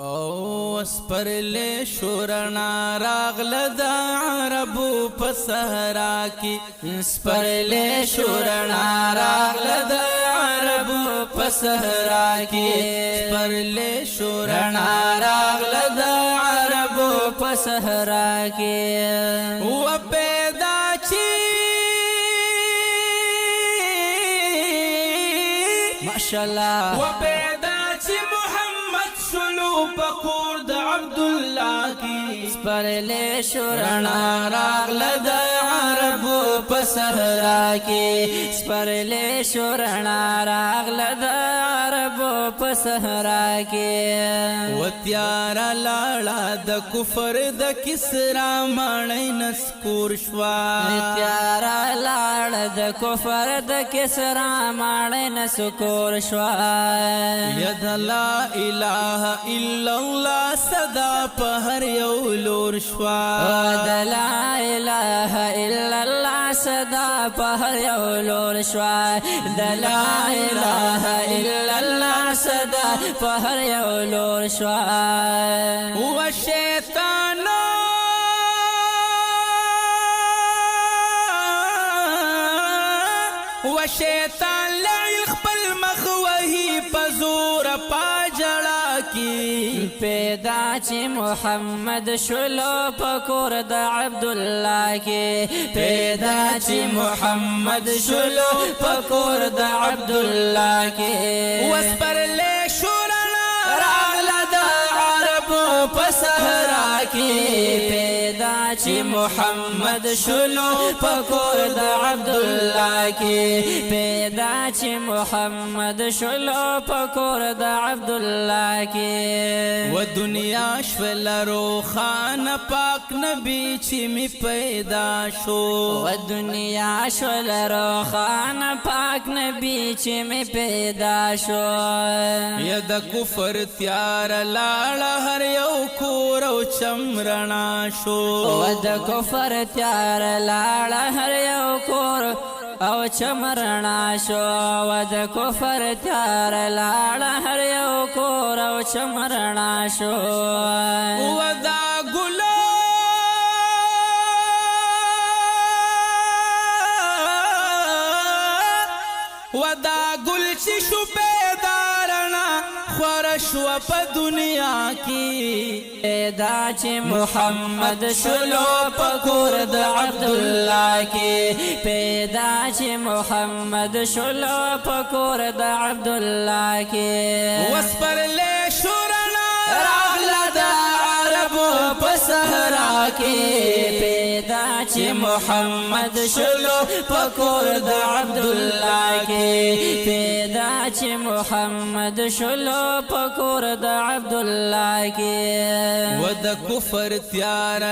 او سپرلی شورنا راغل دا عربو په صحرا کی سپرلی شورنا راغل دا عربو په صحرا کی سپرلی شورنا راغل دا عربو په صحرا کی و پیدا چی ماشاءالله و پیدا چی شلو پکور د عبدالله کی سپرلی شورنا راغل د عربو په صحرا کی سپرلی شورنا راغل د عربو په صحرا کی و تیار لاړه د کفر د کسرا مړی نسکور شوا تیار لاړه د کفر د کسرا مړی نسکور شوا ید لا اله الا الله صدا په هر یو لور شوا د لا اله الا الله صدا په هر یو لور شوا د لا اله الا الله صدا په هر یو لور شوا و شیطان و شیطان لعل خپل مخ وهی پزور پاجړه کی پیدا چې محمد شلو پکور د عبدالله کی پیدا چې محمد شلو پکور د عبدالله کی وسپرلی شورنا راغل د عربو په صحرا کی پیدا چې محمد شلو پکور د عبدالله کی پیدا چې محمد شلو پکور د عبدالله کی و دنیا شول روخان پاک نبی چې می پیدا شو و دنیا شول روخان پاک نبی چې می پیدا شو یا د کفر تیار لاړه هر یو کور او چمرنا شو و د کفر تیار لاړه هر یو کور او چمرنا شو و د کفر تیار لاړه هر یو کور او چمرنا شو و دا ګلو و دا ګل چې شو بیدارنا خورشو په دنیا کی پیدا چې محمد شلو پکور د عبدالله کی پیدا چې محمد شلو پکور د عبدالله کی وسپرلی شورنا راغل د عربو په صحرا کی پیدا چې محمد شلو پکور د عبدالله کی پیدا چې محمد شلو پکور د عبدالله کی و د کفر تیار